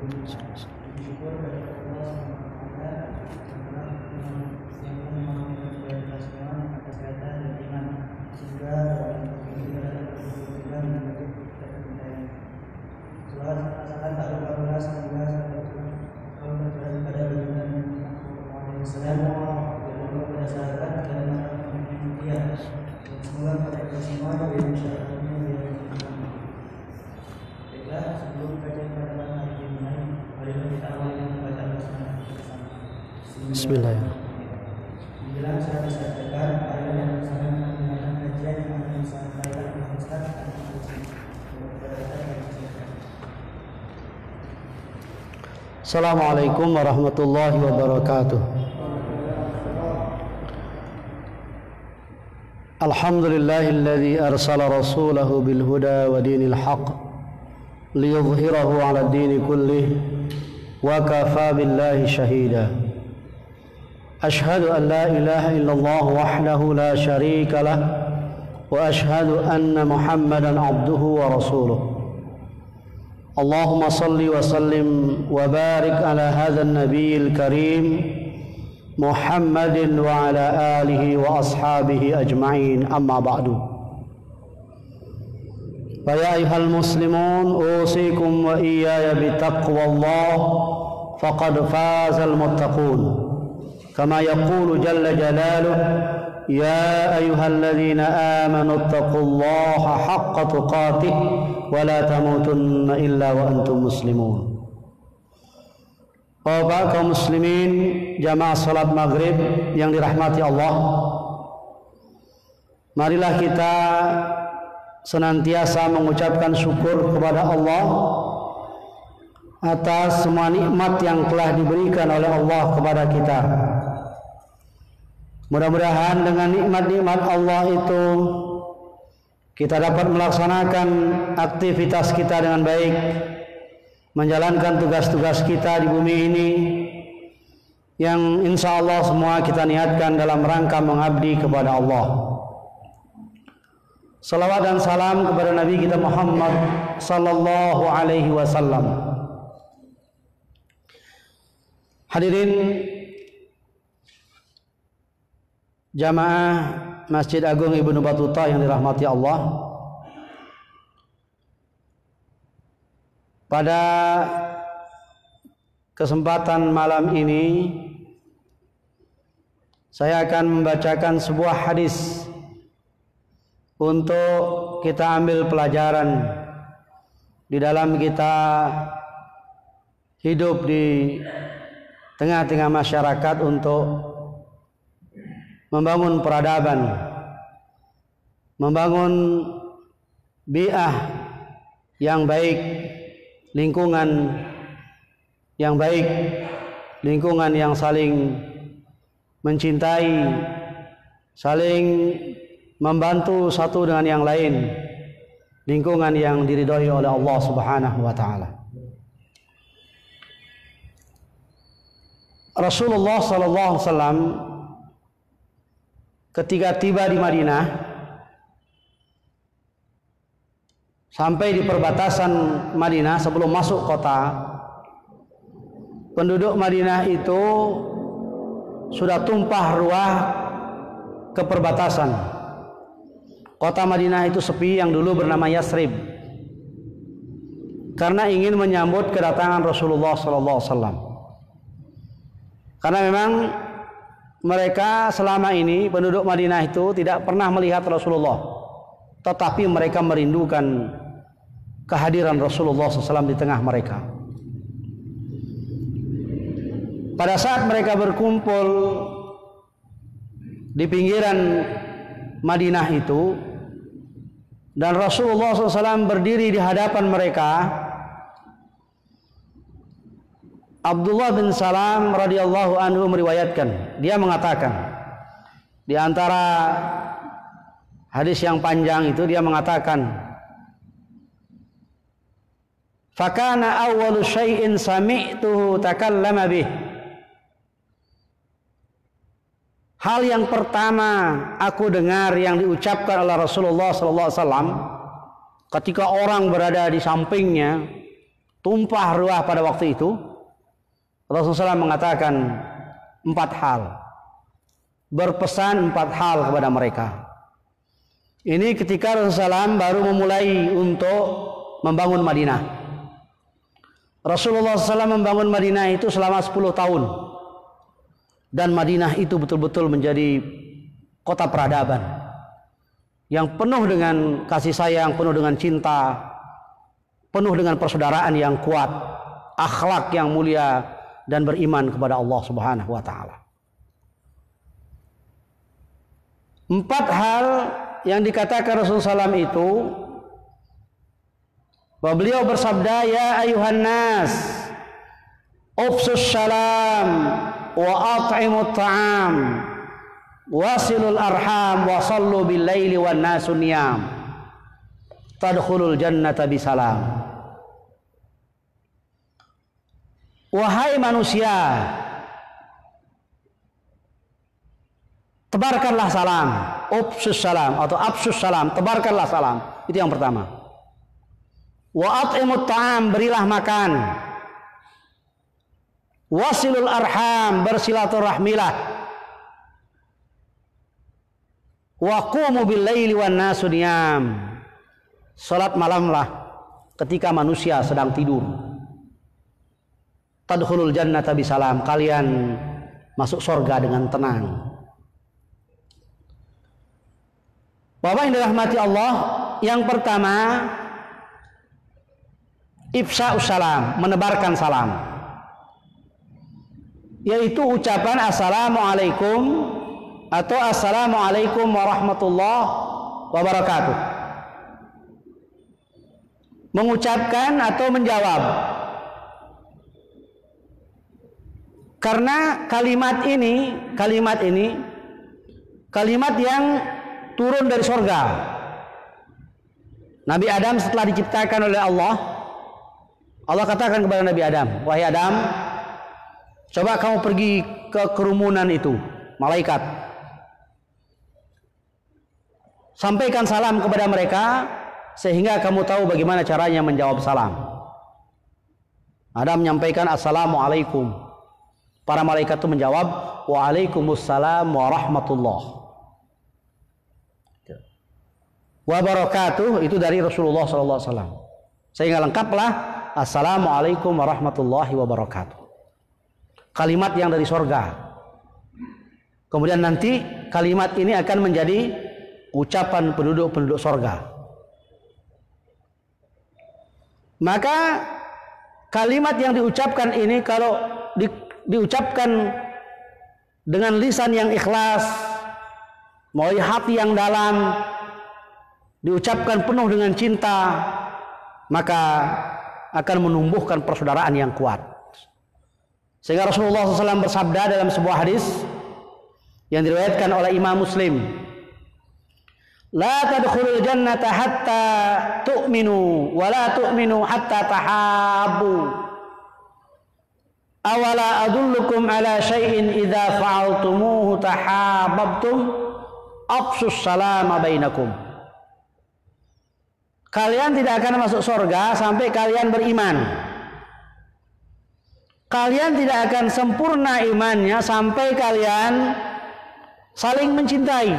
Bersyukur kepada Allah SWT yang memang kita semua kesehatan dan iman sehingga kita dapat berkenan. Selawat masakan tak lupa beras semoga kalau berjalan pada baginda Muhammad SAW dan pada sahabat dan manusia. Semoga pada kita semua dari masyarakatnya yang baiklah, sebelum kajian pada malam hari ini marilah kita awali dengan membaca basmalah bersama. Bismillahirrahmanirrahim. Menjelang saat disampaikan, marilah kita bersama mendengarkan kajian yang akan disampaikan oleh Ustaz dan Assalamualaikum warahmatullahi wabarakatuh. Alhamdulillahilladzi arsala rasulahu bil huda wa dinil haqq liyudhhirahu 'ala ad-din kullih wa kafa billahi shahida. Ashhadu an la ilaha illallah wahdahu la syarika lah wa ashhadu anna Muhammadan 'abduhu wa rasuluh. Allahumma salli wa sallim wa barik ala hadzal nabiyil karim Muhammadin wa ala alihi wa ashabihi ajma'in, amma ba'du. Ya ayyuhal muslimun, usikum wa iyaya bitaqwallah faqad fazal muttaqun. Kama yaqulu jalla jalaluh, ya ayyuhalladzina amanu taqullaha haqqa tuqatih wa la tamutunna illa wa antum muslimun. Bapak kaum muslimin jamaah salat maghrib yang dirahmati Allah, marilah kita senantiasa mengucapkan syukur kepada Allah atas semua nikmat yang telah diberikan oleh Allah kepada kita. Mudah-mudahan dengan nikmat-nikmat Allah itu kita dapat melaksanakan aktivitas kita dengan baik, menjalankan tugas-tugas kita di bumi ini yang insya Allah semua kita niatkan dalam rangka mengabdi kepada Allah. Salawat dan salam kepada Nabi kita Muhammad sallallahu alaihi wasallam. Hadirin jamaah Masjid Agung Ibnu Battuta yang dirahmati Allah, pada kesempatan malam ini saya akan membacakan sebuah hadis untuk kita ambil pelajaran di dalam kita hidup di tengah-tengah masyarakat untuk membangun peradaban, membangun bi'ah yang baik, lingkungan yang baik, lingkungan yang saling mencintai, saling membantu satu dengan yang lain, lingkungan yang diridhoi oleh Allah Subhanahu wa taala. Rasulullah sallallahu alaihi wasallam ketika tiba di Madinah, sampai di perbatasan Madinah sebelum masuk kota, penduduk Madinah itu sudah tumpah ruah ke perbatasan. Kota Madinah itu sepi, yang dulu bernama Yasrib, karena ingin menyambut kedatangan Rasulullah SAW. Karena memang mereka selama ini, penduduk Madinah itu tidak pernah melihat Rasulullah, tetapi mereka merindukan kehadiran Rasulullah SAW di tengah mereka. Pada saat mereka berkumpul di pinggiran Madinah itu, dan Rasulullah SAW berdiri di hadapan mereka, Abdullah bin Salam radhiyallahu anhu meriwayatkan, dia mengatakan, di antara hadis yang panjang itu dia mengatakan, fakana awwalu syai'in sami'tuhu takallama bih. Hal yang pertama aku dengar yang diucapkan oleh Rasulullah sallallahu alaihi wasallam ketika orang berada di sampingnya tumpah ruah pada waktu itu, Rasulullah SAW mengatakan 4 hal, berpesan 4 hal kepada mereka. Ini ketika Rasulullah SAW baru memulai untuk membangun Madinah. Rasulullah SAW membangun Madinah itu selama 10 tahun. Dan Madinah itu betul-betul menjadi kota peradaban yang penuh dengan kasih sayang, penuh dengan cinta, penuh dengan persaudaraan yang kuat, akhlak yang mulia, dan beriman kepada Allah Subhanahu wa taala. 4 hal yang dikatakan Rasulullah SAW itu, bahwa beliau bersabda, ya ayuhan nas ufsus salam wa at'imut ta'am wasilul arham wa sallu bil laili wan nasu niyam tadkhulul jannata bisalam. Wahai manusia, tebarkanlah salam, ufsus salam atau absus salam, tebarkanlah salam. Itu yang pertama. Wa at'imut ta'am, berilah makan. Wasilul arham, bersilaturahmilah. Wa qumu bil laili wan nasu niyam, salat malamlah ketika manusia sedang tidur. Tadkhulul jannata bisalam, kalian masuk surga dengan tenang. Bapak yang dirahmati Allah, yang pertama ifsa'us salam, menebarkan salam, yaitu ucapan assalamualaikum atau assalamualaikum warahmatullahi wabarakatuh. Mengucapkan atau menjawab. Karena kalimat ini kalimat yang turun dari surga. Nabi Adam setelah diciptakan oleh Allah katakan kepada Nabi Adam, wahai Adam, coba kamu pergi ke kerumunan itu, malaikat. Sampaikan salam kepada mereka sehingga kamu tahu bagaimana caranya menjawab salam. Adam menyampaikan assalamualaikum. Para malaikat itu menjawab waalaikumsalam warahmatullahi wabarakatuh. Itu dari Rasulullah SAW. Sehingga lengkaplah assalamualaikum warahmatullahi wabarakatuh. Kalimat yang dari surga. Kemudian nanti kalimat ini akan menjadi ucapan penduduk-penduduk surga. Maka kalimat yang diucapkan ini kalau diucapkan dengan lisan yang ikhlas, melalui hati yang dalam, diucapkan penuh dengan cinta, maka akan menumbuhkan persaudaraan yang kuat. Sehingga Rasulullah SAW bersabda dalam sebuah hadis yang diriwayatkan oleh Imam Muslim, la tadkhulul jannata hatta tu'minu wa la tu'minu hatta tahabbu. Awala adullukum ala syai'in idza fa'altumuhu tahabbtum afsus salama bainakum. Kalian tidak akan masuk surga sampai kalian beriman. Kalian tidak akan sempurna imannya sampai kalian saling mencintai.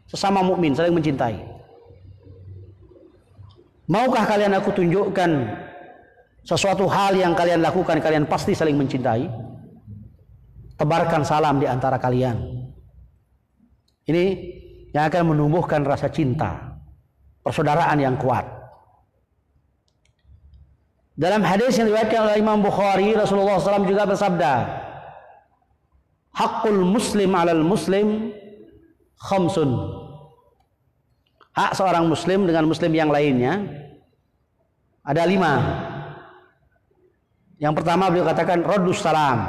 Sesama mukmin saling mencintai. Maukah kalian aku tunjukkan sesuatu hal yang kalian lakukan, kalian pasti saling mencintai? Tebarkan salam di antara kalian. Ini yang akan menumbuhkan rasa cinta, persaudaraan yang kuat. Dalam hadis yang diriwayatkan oleh Imam Bukhari, Rasulullah SAW juga bersabda, haqqul muslim 'alal muslim khamsun. Hak seorang muslim dengan muslim yang lainnya ada 5. Yang pertama beliau katakan raddus salam,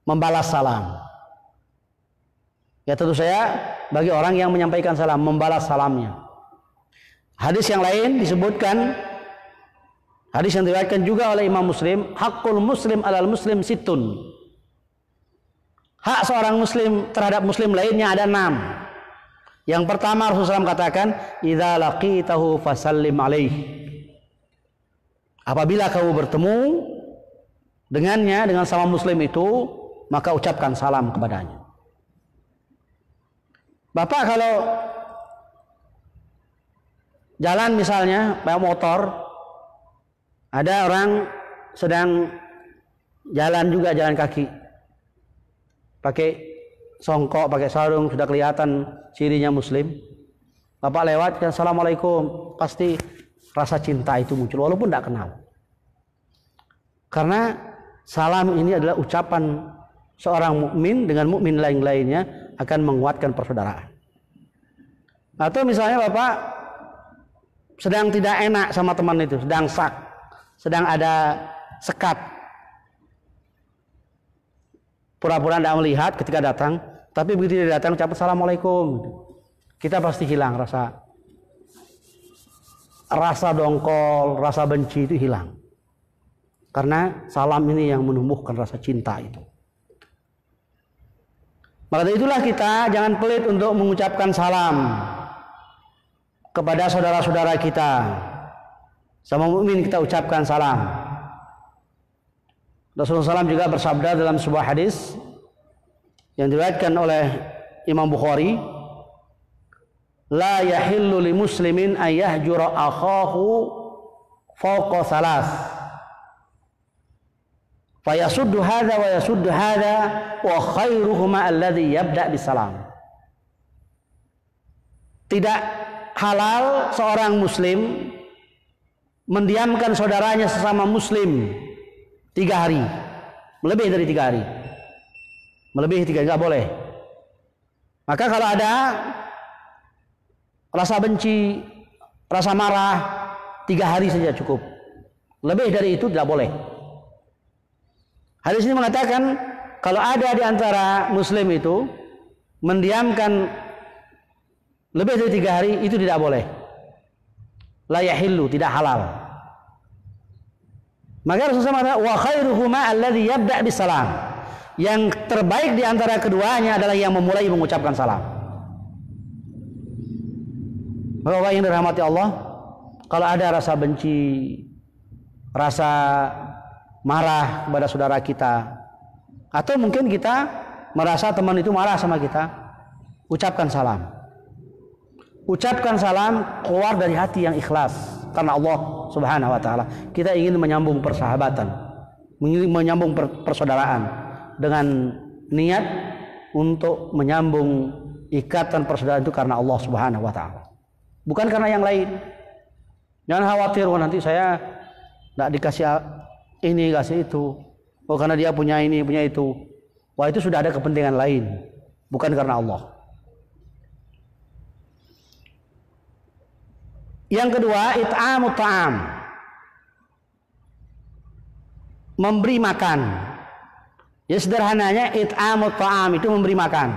membalas salam. Ya tentu saya bagi orang yang menyampaikan salam, membalas salamnya. Hadis yang lain disebutkan, hadis yang diriwayatkan juga oleh Imam Muslim, haqqul muslim 'alal muslim sittun. Hak seorang muslim terhadap muslim lainnya ada 6. Yang pertama Rasulullah SAW katakan, idza laqitahu fasallim alaihi. Apabila kamu bertemu dengannya, dengan sama muslim itu, maka ucapkan salam kepadanya. Bapak kalau jalan misalnya, pakai motor, ada orang sedang jalan juga, jalan kaki, pakai songkok, pakai sarung, sudah kelihatan cirinya muslim. Bapak lewat, assalamualaikum, pasti rasa cinta itu muncul walaupun tidak kenal. Karena salam ini adalah ucapan seorang mukmin dengan mukmin lain-lainnya, akan menguatkan persaudaraan. Atau misalnya Bapak sedang tidak enak sama teman itu, sedang ada sekat, pura-pura tidak melihat ketika datang, tapi begitu dia datang ucap assalamualaikum, kita pasti hilang rasa dongkol, rasa benci itu hilang. Karena salam ini yang menumbuhkan rasa cinta itu. Maka dari itulah kita jangan pelit untuk mengucapkan salam kepada saudara-saudara kita. Sama mukmin kita ucapkan salam. Rasulullah SAW juga bersabda dalam sebuah hadis yang diriwayatkan oleh Imam Bukhari, la yahillu li muslimin an yahjura akhahu fawqa thalath fayasuddu hadha wa yasuddu hadha wa khairuhuma alladhi yabda bisalam. Tidak halal seorang muslim mendiamkan saudaranya sesama muslim 3 hari, lebih dari 3 hari, melebihi 3 nggak boleh. Maka kalau ada rasa benci, rasa marah, 3 hari saja cukup, lebih dari itu tidak boleh. Hadis ini mengatakan kalau ada di antara muslim itu mendiamkan lebih dari 3 hari, itu tidak boleh. La yahillu, tidak halal. Maka Rasulullah mengatakan wa khairuhuma alladhi yabda bisalam. Yang terbaik di antara keduanya adalah yang memulai mengucapkan salam. Bapak yang dirahmati Allah, kalau ada rasa benci, rasa marah kepada saudara kita, atau mungkin kita merasa teman itu marah sama kita, ucapkan salam. Ucapkan salam keluar dari hati yang ikhlas karena Allah Subhanahu wa taala. Kita ingin menyambung persahabatan, menyambung persaudaraan dengan niat untuk menyambung ikatan persaudaraan itu karena Allah Subhanahu wa taala. Bukan karena yang lain. Jangan khawatir, nanti saya tidak dikasih ini, kasih itu. Oh, karena dia punya ini, punya itu. Wah, itu sudah ada kepentingan lain, bukan karena Allah. Yang kedua, it'amut ta'am, memberi makan. Ya, sederhananya it'amut ta'am itu memberi makan.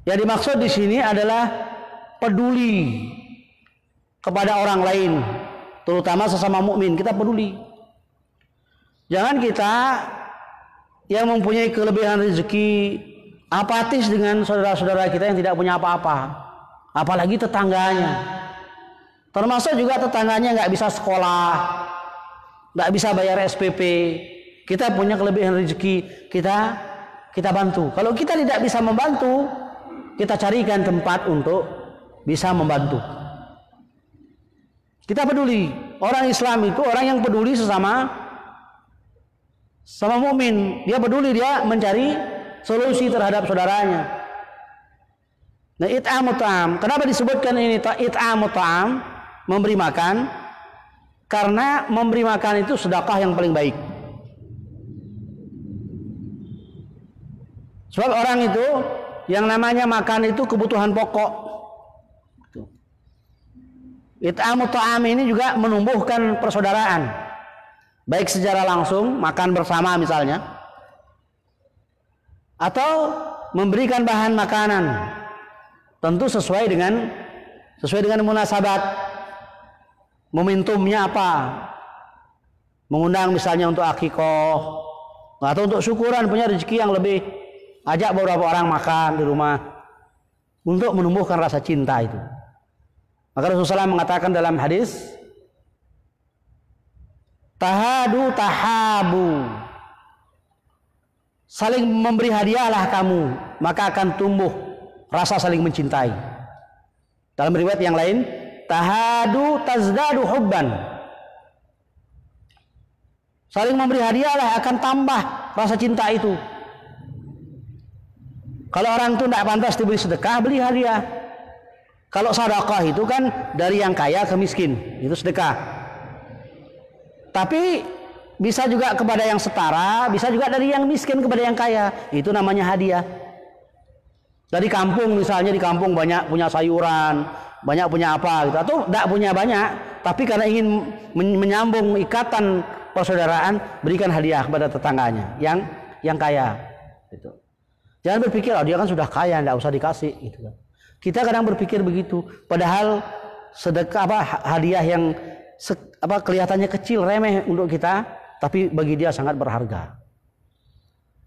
Yang dimaksud di sini adalah peduli kepada orang lain, terutama sesama mukmin. Kita peduli. Jangan kita yang mempunyai kelebihan rezeki apatis dengan saudara-saudara kita yang tidak punya apa-apa, apalagi tetangganya. Termasuk juga tetangganya nggak bisa sekolah, nggak bisa bayar SPP. Kita punya kelebihan rezeki, kita bantu. Kalau kita tidak bisa membantu, kita carikan tempat untuk bisa membantu. Kita peduli. Orang Islam itu orang yang peduli sesama mukmin. Dia peduli, dia mencari solusi terhadap saudaranya. Nah, it'amut ta'am. Kenapa disebutkan ini it'amut ta'am, memberi makan? Karena memberi makan itu sedekah yang paling baik. Sebab orang itu yang namanya makan itu kebutuhan pokok. It'amut ta'am ini juga menumbuhkan persaudaraan, baik secara langsung makan bersama misalnya, atau memberikan bahan makanan, tentu sesuai dengan munasabat. Momentumnya apa? Mengundang misalnya untuk akikoh atau untuk syukuran, punya rezeki yang lebih, ajak beberapa orang makan di rumah untuk menumbuhkan rasa cinta itu. Maka Rasulullah SAW mengatakan dalam hadis tahadu tahabu. Saling memberi hadiahlah kamu, maka akan tumbuh rasa saling mencintai. Dalam riwayat yang lain, tahadu tazdadu hubban. Saling memberi hadiahlah akan tambah rasa cinta itu. Kalau orang itu tidak pantas diberi sedekah, beli hadiah. Kalau sedekah itu kan dari yang kaya ke miskin, itu sedekah. Tapi bisa juga kepada yang setara, bisa juga dari yang miskin kepada yang kaya. Itu namanya hadiah. Dari kampung misalnya, di kampung banyak punya sayuran, banyak punya apa gitu, atau tidak punya banyak, tapi karena ingin menyambung ikatan persaudaraan, berikan hadiah kepada tetangganya yang kaya. Gitu. Jangan berpikir, oh dia kan sudah kaya, tidak usah dikasih. Gitu. Kita kadang berpikir begitu, padahal sedekah hadiah yang kelihatannya kecil, remeh untuk kita, tapi bagi dia sangat berharga.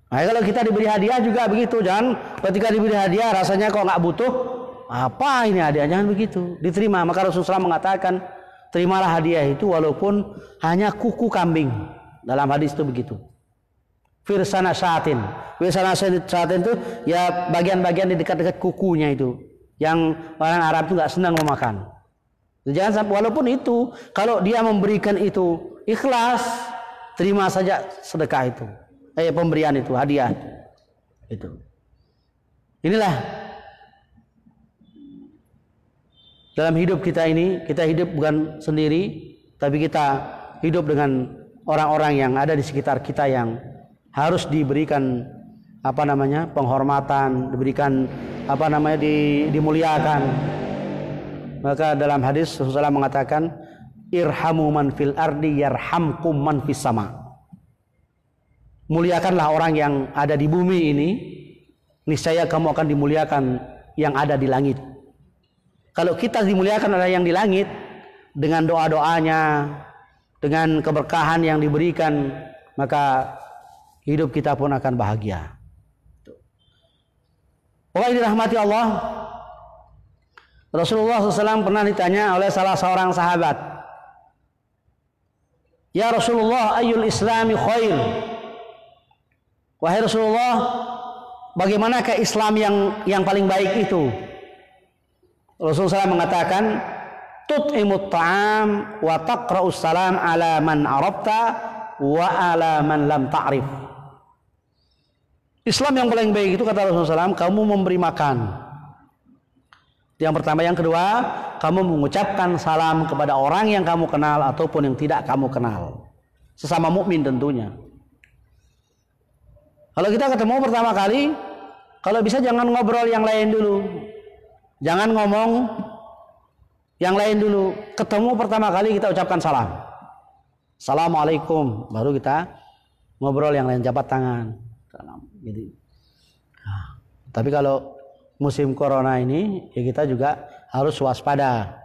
Nah, kalau kita diberi hadiah juga begitu, jangan ketika diberi hadiah rasanya kok nggak butuh, apa ini hadiah, jangan begitu, diterima. Maka Rasulullah mengatakan, terimalah hadiah itu walaupun hanya kuku kambing. Dalam hadis itu begitu. Firsana syatin. Firsana syatin itu ya bagian-bagian di dekat-dekat kukunya itu, yang orang Arab itu nggak senang memakan. Jangan sampai, walaupun itu, kalau dia memberikan itu ikhlas, terima saja sedekah itu, pemberian itu, hadiah itu. Inilah dalam hidup kita ini, kita hidup bukan sendiri, tapi kita hidup dengan orang-orang yang ada di sekitar kita yang harus diberikan penghormatan, diberikan dimuliakan. Maka dalam hadis Rasulullah mengatakan, irhamu man fil ardi yarhamkum man fis sama. Muliakanlah orang yang ada di bumi ini, niscaya kamu akan dimuliakan yang ada di langit. Kalau kita dimuliakan oleh yang di langit dengan doa-doanya, dengan keberkahan yang diberikan, maka hidup kita pun akan bahagia. Orang yang dirahmati Allah, Rasulullah SAW pernah ditanya oleh salah seorang sahabat, ya Rasulullah, ayyul islami khair? Wahai Rasulullah, bagaimanakah Islam yang paling baik itu? Rasulullah SAW mengatakan, tut'imut ta'am wa taqra'us salam ala man arabta wa ala man lam ta'rif. Islam yang paling baik itu, kata Rasulullah SAW, kamu memberi makan. Yang pertama, yang kedua, kamu mengucapkan salam kepada orang yang kamu kenal ataupun yang tidak kamu kenal. Sesama mukmin tentunya. Kalau kita ketemu pertama kali, kalau bisa jangan ngobrol yang lain dulu. Jangan ngomong yang lain dulu. Ketemu pertama kali kita ucapkan salam. Assalamualaikum. Baru kita ngobrol yang lain, jabat tangan. Salam. Gitu. Nah, tapi kalau musim corona ini, ya kita juga harus waspada.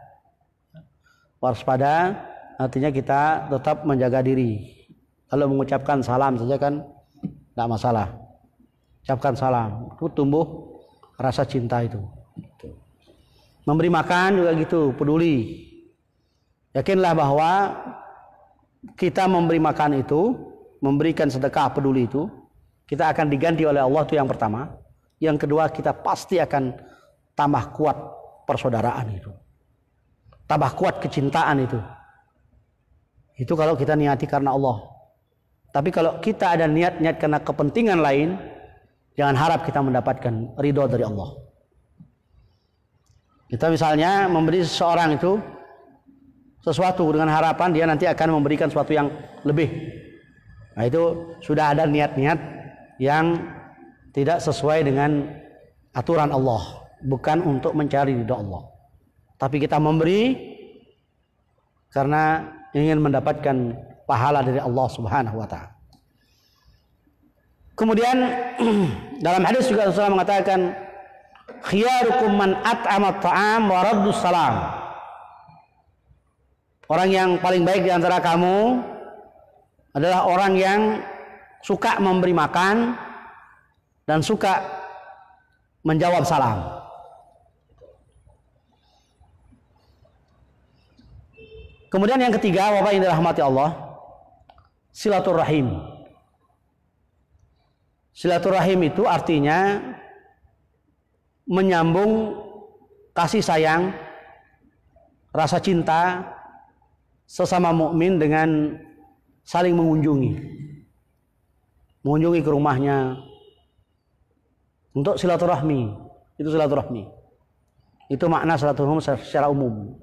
Waspada artinya kita tetap menjaga diri. Kalau mengucapkan salam saja kan tidak masalah. Ucapkan salam, itu tumbuh rasa cinta itu. Memberi makan juga gitu, peduli. Yakinlah bahwa kita memberi makan itu, memberikan sedekah peduli itu, kita akan diganti oleh Allah, itu yang pertama. Yang kedua, kita pasti akan tambah kuat persaudaraan itu. Tambah kuat kecintaan itu. Itu kalau kita niati karena Allah. Tapi kalau kita ada niat-niat karena kepentingan lain, jangan harap kita mendapatkan ridho dari Allah. Kita misalnya memberi seseorang itu sesuatu dengan harapan dia nanti akan memberikan sesuatu yang lebih. Nah, itu sudah ada niat-niat yang tidak sesuai dengan aturan Allah, bukan untuk mencari ridho Allah. Tapi kita memberi karena ingin mendapatkan pahala dari Allah Subhanahu wa ta'ala. Kemudian dalam hadis juga Rasulullah mengatakan, khiyarukum man at'ama ta'am wa raddus salam. Orang yang paling baik di antara kamu adalah orang yang suka memberi makan dan suka menjawab salam. Kemudian yang ketiga, Bapak yang dirahmati Allah, silaturahim. Silaturahim itu artinya menyambung kasih sayang, rasa cinta sesama mukmin dengan saling mengunjungi ke rumahnya untuk silaturahmi. Itu silaturahmi. Itu makna silaturahmi secara umum.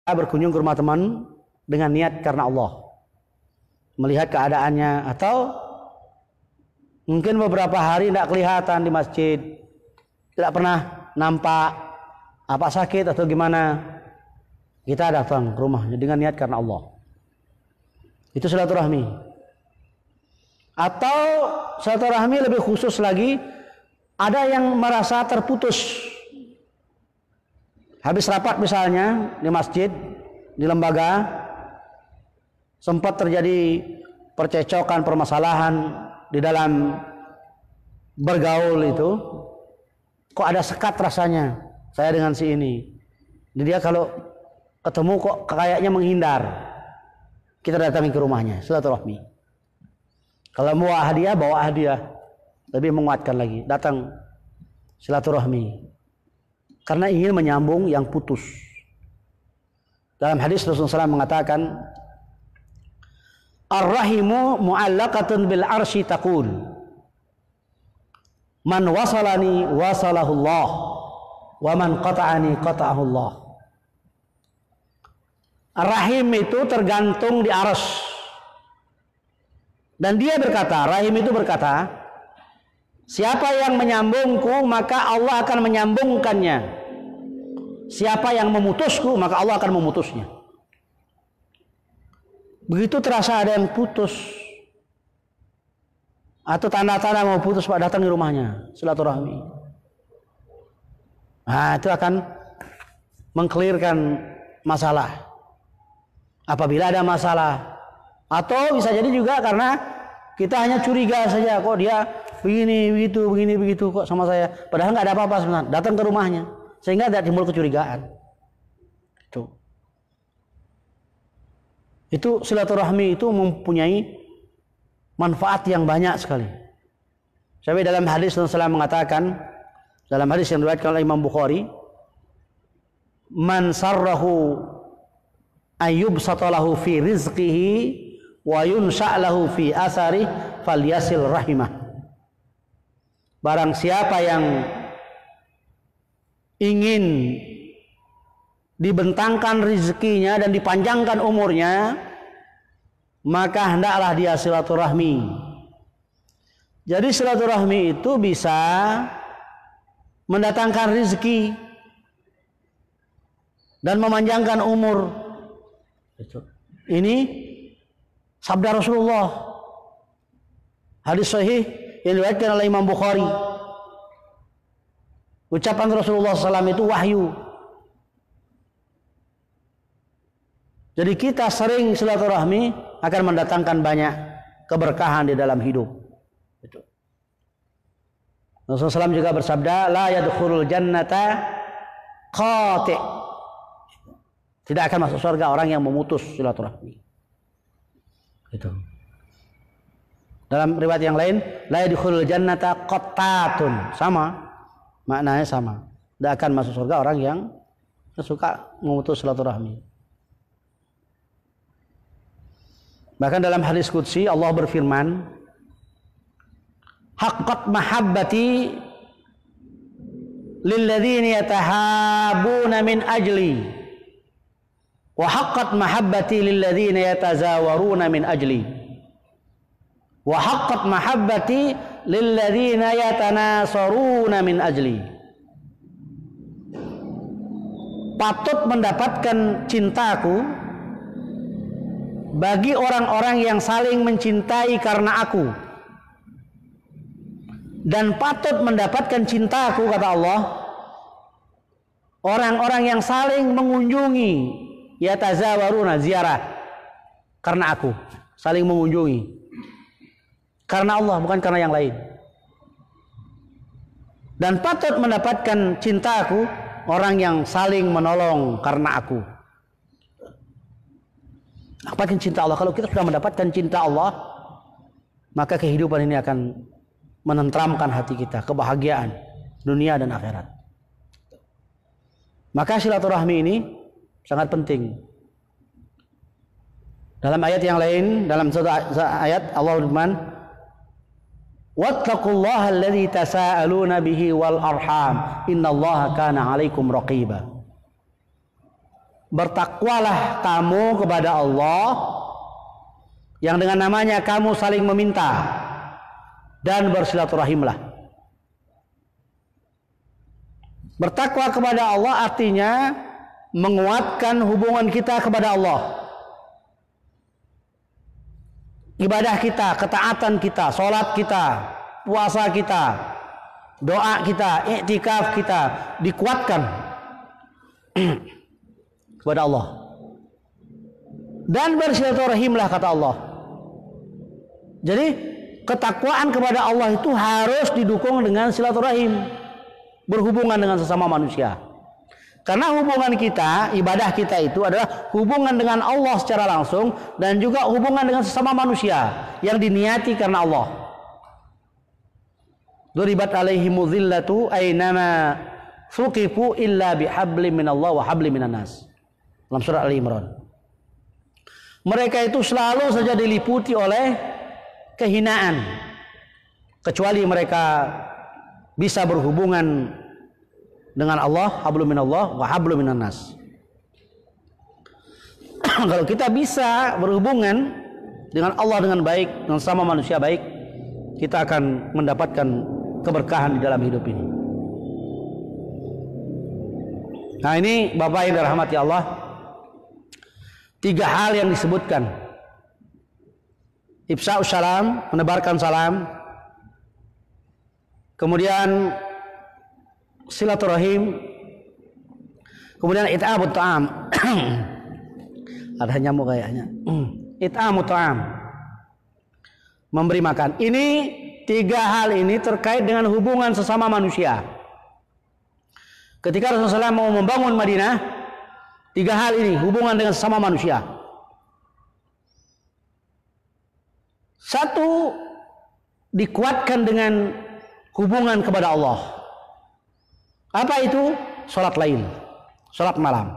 Berkunjung ke rumah teman dengan niat karena Allah, melihat keadaannya, atau mungkin beberapa hari tidak kelihatan di masjid, tidak pernah nampak, apa sakit atau gimana, kita datang ke rumahnya dengan niat karena Allah. Itu silaturahmi. Atau silaturahmi lebih khusus lagi, ada yang merasa terputus. Habis rapat misalnya di masjid, di lembaga, sempat terjadi percecokan, permasalahan di dalam bergaul itu. Kok ada sekat rasanya saya dengan si ini. Dia kalau ketemu kok kayaknya menghindar. Kita datangi ke rumahnya, silaturahmi. Kalau mau hadiah, bawa hadiah. Lebih menguatkan lagi, datang silaturahmi. Karena ingin menyambung yang putus. Dalam hadis Rasulullah SAW mengatakan, Ar-rahimu mu'allaqatun bil arsy taqul, man wasalani wasalahullah, wa man qata'ani qata'ahullah. Ar-rahim itu tergantung di arsy. Dan dia berkata, rahim itu berkata, siapa yang menyambungku, maka Allah akan menyambungkannya. Siapa yang memutusku, maka Allah akan memutusnya. Begitu terasa ada yang putus, atau tanda-tanda mau putus, Pak, datang di rumahnya, silaturahmi. Nah, itu akan mengklirkan masalah. Apabila ada masalah, atau bisa jadi juga karena kita hanya curiga saja, kok dia begini begitu kok sama saya, padahal nggak ada apa-apa sebenarnya. Datang ke rumahnya sehingga tidak timbul kecurigaan. Itu silaturahmi itu mempunyai manfaat yang banyak sekali. Sampai dalam hadis Rasulullah mengatakan, dalam hadis yang diriwayatkan oleh Imam Bukhari, man sarrahu ayyub satalahu fi rizqihi wa yunsa'lahu fi asari falyasil rahimah. Barang siapa yang ingin dibentangkan rezekinya dan dipanjangkan umurnya, maka hendaklah dia silaturahmi. Jadi silaturahmi itu bisa mendatangkan rezeki dan memanjangkan umur. Ini sabda Rasulullah, hadis sahih yang diriwayatkan oleh Imam Bukhari. Ucapan Rasulullah SAW itu wahyu. Jadi kita sering silaturahmi akan mendatangkan banyak keberkahan di dalam hidup. Rasulullah SAW juga bersabda, la yadkhulul jannata qati'. Tidak akan masuk surga orang yang memutus silaturahmi. Itu. Dalam riwayat yang lain, la yadkhulul jannata qattatun. Sama, maknanya sama. Tidak akan masuk surga orang yang suka memutus silaturahmi. Bahkan dalam hadis qudsi Allah berfirman, haqqat mahabbati lilladzina yatahabuna min ajli wa haqqat mahabbati lilladzina yatazawaruna min ajli wa haqqat mahabbati lilladzina yatanasaruna min ajli. Patut mendapatkan cintaku bagi orang-orang yang saling mencintai karena aku, dan patut mendapatkan cintaku, kata Allah, orang-orang yang saling mengunjungi, yatazawaruna, ziarah, karena aku, saling mengunjungi karena Allah, bukan karena yang lain. Dan patut mendapatkan cintaku orang yang saling menolong karena aku. Dapatkan cinta Allah. Kalau kita sudah mendapatkan cinta Allah, maka kehidupan ini akan menenteramkan hati kita, kebahagiaan dunia dan akhirat. Maka silaturahmi ini sangat penting. Dalam ayat yang lain, dalam satu ayat Allah berfirman, "Wattaqullaha alladzi tasaaluna bihi wal arham, innallaha kana 'alaikum raqiba." Bertakwalah kamu kepada Allah yang dengan namanya kamu saling meminta, dan bersilaturahimlah. Bertakwa kepada Allah artinya menguatkan hubungan kita kepada Allah. Ibadah kita, ketaatan kita, sholat kita, puasa kita, doa kita, iktikaf kita dikuatkan kepada Allah. Dan bersilaturahimlah kata Allah. Jadi ketakwaan kepada Allah itu harus didukung dengan silaturahim, berhubungan dengan sesama manusia. Karena hubungan kita, ibadah kita itu adalah hubungan dengan Allah secara langsung dan juga hubungan dengan sesama manusia yang diniati karena Allah. Duribat alaihimu dhillatu aynama thuqifu illa bihablim minallah wa hablim minan nas. Dalam surah Al-Imran. Mereka itu selalu saja diliputi oleh kehinaan kecuali mereka bisa berhubungan dengan Allah, hablum minallah wa hablum minan nas. Kalau kita bisa berhubungan dengan Allah dengan baik, dengan sama manusia baik, kita akan mendapatkan keberkahan di dalam hidup ini. Nah, ini Bapak yang dirahmati Allah, 3 hal yang disebutkan. Ifsa'us salam, menebarkan salam. Kemudian silaturahim, kemudian it'amut ta'am. Ada nyamuk kayaknya. It'amut ta'am, memberi makan. Ini 3 hal ini terkait dengan hubungan sesama manusia. Ketika Rasulullah SAW mau membangun Madinah, 3 hal ini hubungan dengan sesama manusia. 1, dikuatkan dengan hubungan kepada Allah. Apa itu? Salat lail, salat malam.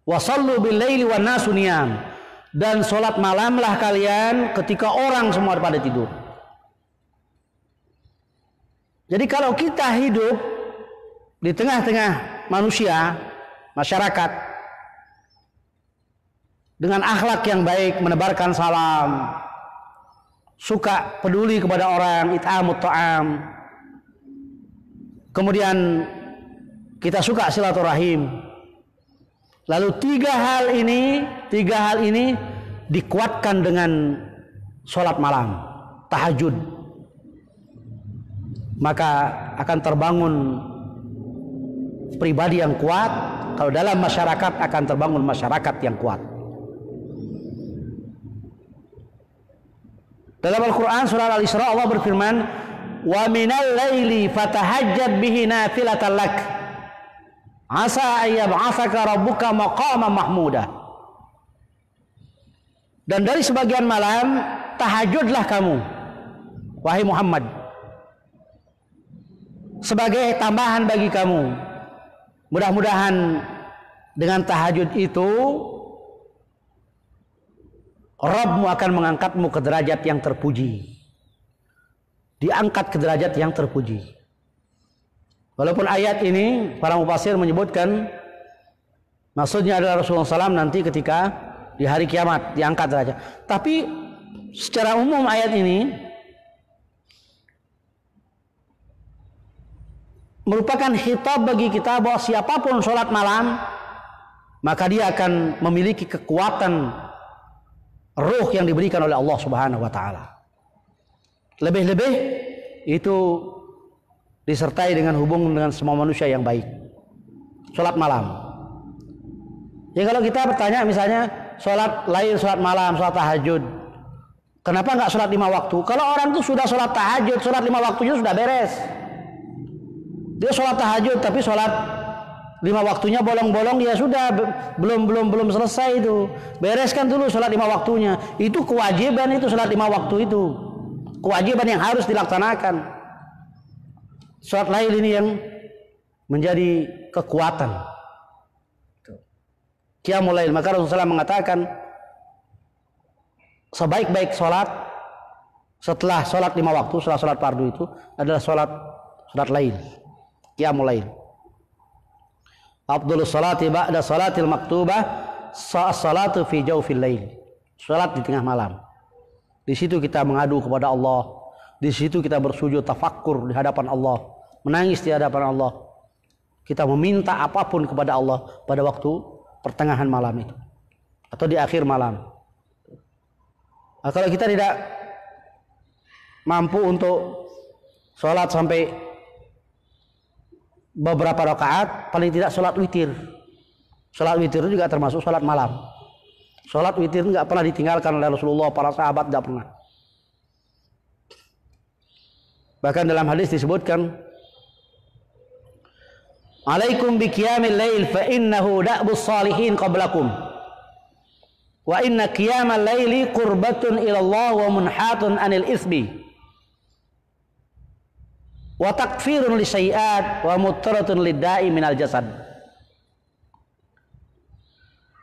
Wasallu bil laili wan nasu niyam, dan salat malamlah kalian ketika orang semua pada tidur. Jadi kalau kita hidup di tengah-tengah manusia, masyarakat, dengan akhlak yang baik, menebarkan salam, suka peduli kepada orang, it'amut ta'am, kemudian kita suka silaturahim. Lalu 3 hal ini dikuatkan dengan sholat malam, tahajud. Maka akan terbangun pribadi yang kuat. Kalau dalam masyarakat akan terbangun masyarakat yang kuat. Dalam Al-Quran surah Al-Isra Allah berfirman, wa minal laili fatahajjad bihi nafilatan lak asa ayyab'atsaka rabbuka maqaman mahmuda. Dan dari sebagian malam tahajudlah kamu wahai Muhammad, sebagai tambahan bagi kamu. Mudah-mudahan dengan tahajud itu Rabbmu akan mengangkatmu ke derajat yang terpuji. Diangkat ke derajat yang terpuji. Walaupun ayat ini para mufassir menyebutkan maksudnya adalah Rasulullah SAW nanti ketika di hari kiamat diangkat derajat. Tapi secara umum ayat ini merupakan khitab bagi kita bahwa siapapun sholat malam maka dia akan memiliki kekuatan ruh yang diberikan oleh Allah Subhanahu wa taala. Lebih-lebih itu disertai dengan hubungan dengan semua manusia yang baik. Sholat malam. Ya kalau kita bertanya misalnya sholat lain, sholat malam, sholat tahajud, kenapa nggak sholat 5 waktu? Kalau orang tuh sudah sholat tahajud, sholat 5 waktunya sudah beres. Dia sholat tahajud tapi sholat 5 waktunya bolong-bolong, ya sudah, belum selesai itu. Bereskan dulu sholat 5 waktunya. Itu kewajiban, itu sholat 5 waktu itu. Kewajiban yang harus dilaksanakan. Sholat lail ini yang menjadi kekuatan. Qiyamul lail. Maka Rasulullah SAW mengatakan, sebaik-baik sholat setelah sholat 5 waktu, setelah sholat fardu itu adalah sholat lail, qiyamul lail. Afdhalus sholati ba'da sholatil maktubah as-sholatu fi jawfil lail. Sholat di tengah malam. Di situ kita mengadu kepada Allah. Di situ kita bersujud tafakkur di hadapan Allah, menangis di hadapan Allah. Kita meminta apapun kepada Allah pada waktu pertengahan malam itu atau di akhir malam. Nah, kalau kita tidak mampu untuk sholat sampai beberapa rakaat, paling tidak sholat witir. Sholat witir itu juga termasuk sholat malam. Sholat witir nggak pernah ditinggalkan oleh Rasulullah, para sahabat nggak pernah. Bahkan dalam hadis disebutkan, alaikum biqiyamil lail fa innahu da'bus salihin qablakum. Wa inna qiyamal laili qurbatun ilallah wa munhatun anil isbi. Wa takfirun li syai'at wa muttaratun lidda'i minal jasad.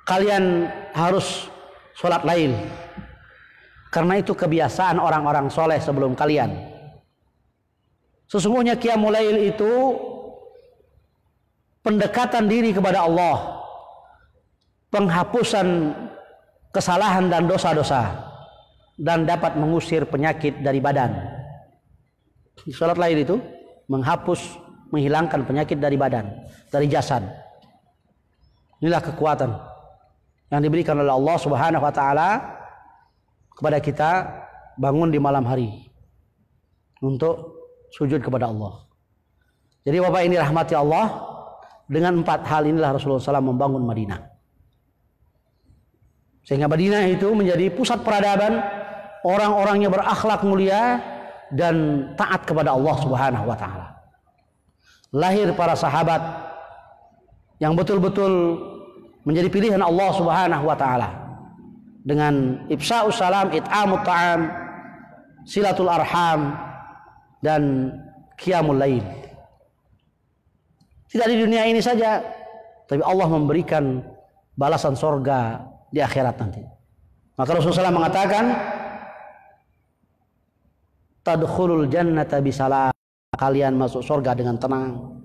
Kalian harus sholat lail, karena itu kebiasaan orang-orang soleh sebelum kalian. Sesungguhnya qiyamul lail itu pendekatan diri kepada Allah, penghapusan kesalahan dan dosa-dosa, dan dapat mengusir penyakit dari badan. Salat lail itu menghapus, menghilangkan penyakit dari badan, dari jasad. Inilah kekuatan yang diberikan oleh Allah Subhanahu wa taala kepada kita, bangun di malam hari untuk sujud kepada Allah. Jadi Bapak ini rahmati Allah, dengan 4 hal inilah Rasulullah SAW membangun Madinah. Sehingga Madinah itu menjadi pusat peradaban, orang-orangnya berakhlak mulia dan taat kepada Allah Subhanahu wa taala. Lahir para sahabat yang betul-betul menjadi pilihan Allah Subhanahu wa taala dengan ifsa'us salam, it'amut ta'am, silatul arham, dan qiyamul lail. Tidak di dunia ini saja, tapi Allah memberikan balasan sorga di akhirat nanti. Maka Rasulullah SAW mengatakan, tadkhulul jannata bisalam, kalian masuk sorga dengan tenang.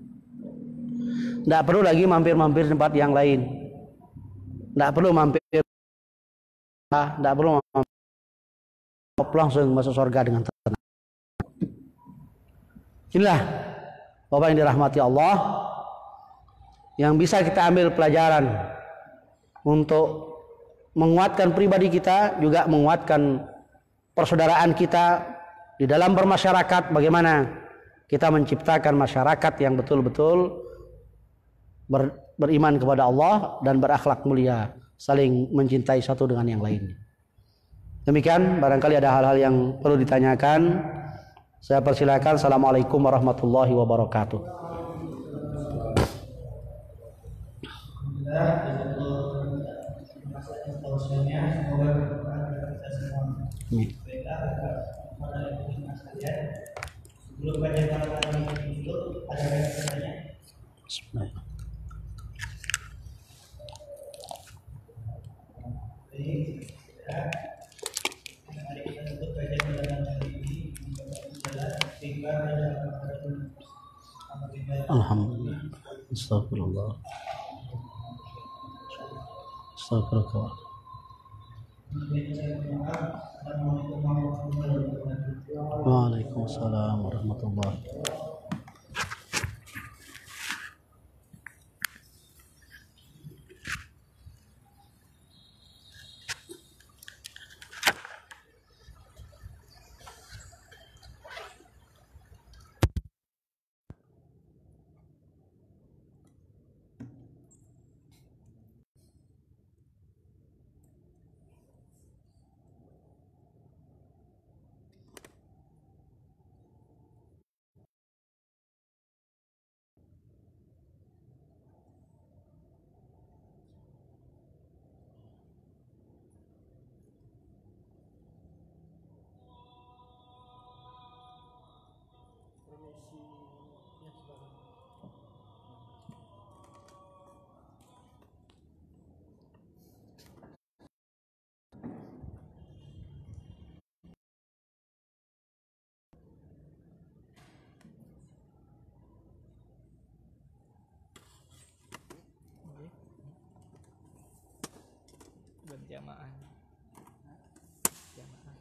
Tidak perlu lagi mampir-mampir tempat yang lain. Tidak perlu mampir, tidak perlu mampir, langsung masuk sorga dengan tenang. Inilah Bapak yang dirahmati Allah, yang bisa kita ambil pelajaran untuk menguatkan pribadi kita, juga menguatkan persaudaraan kita di dalam bermasyarakat. Bagaimana kita menciptakan masyarakat yang betul-betul beriman kepada Allah dan berakhlak mulia, saling mencintai satu dengan yang lain. Demikian, barangkali ada hal-hal yang perlu ditanyakan. Saya persilakan. Assalamualaikum warahmatullahi wabarakatuh. Sebelum baca kalimat itu ada pertanyaan. Bismillah. Jadi, mari kita tutup baca kalimat kali ini. Alhamdulillah. Astagfirullah. Astagfirullah. Waalaikumsalam warahmatullahi wabarakatuh. berjamaah. Jamaah.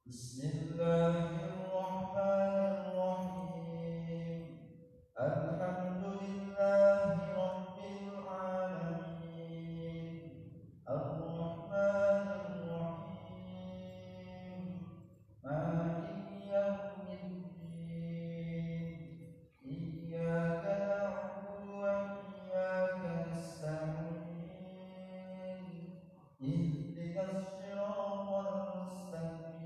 Bismillahirrahmanirrahim. Alhamdulillahi rabbil alamin. Ar-Rahmanir-Rahim. Maliki yaumiddin. Iyyaka na'budu wa iyyaka nasta'in. Ihdinas siratal mustaqim.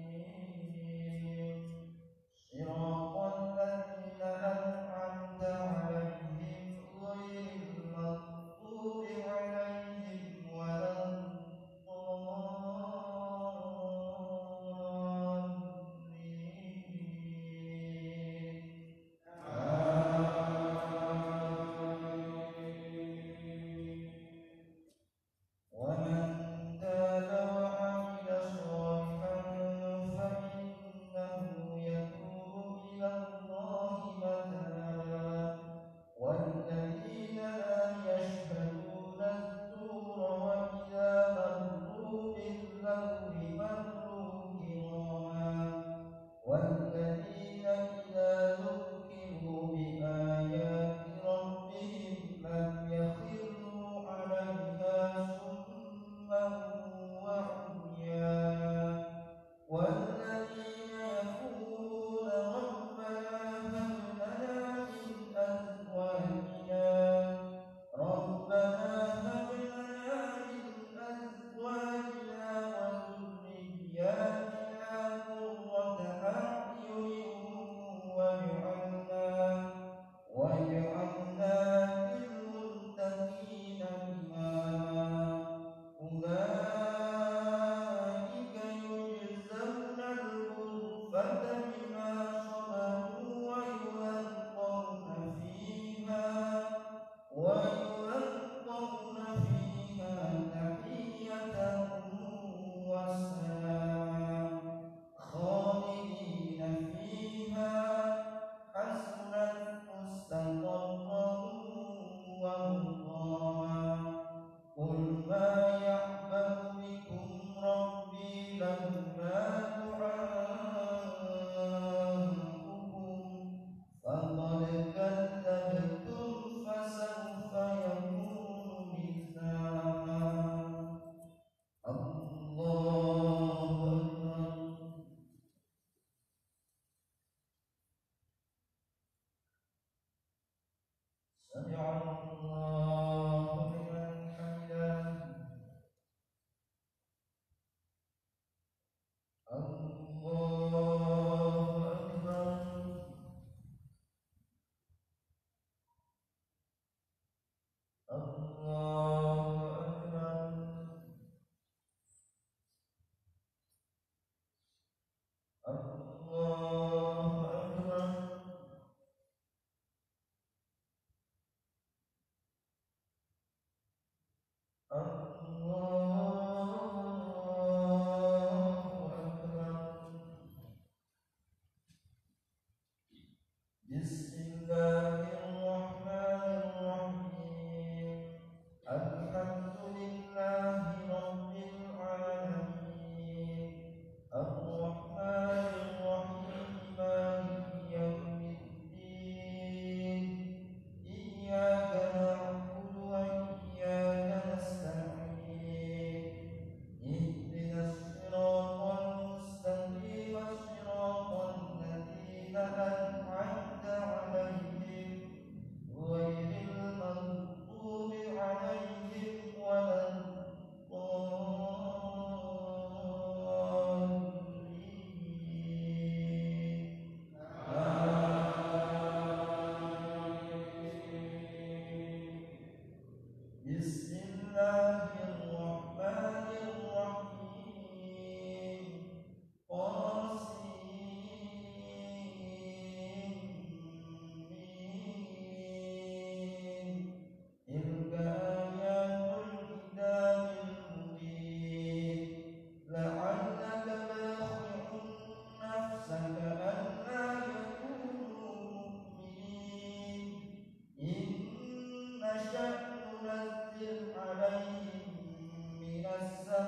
نشأ ننزل عليهم من السماء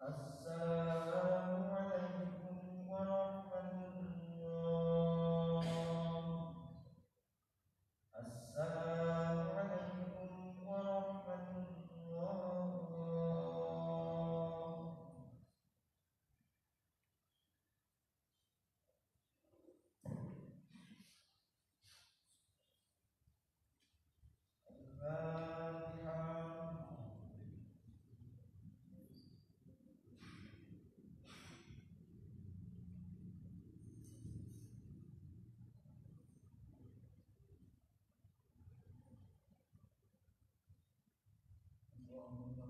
Assalamualaikum warahmatullah. Assalamualaikum warahmatullah. Al-Fatihah. Allahumma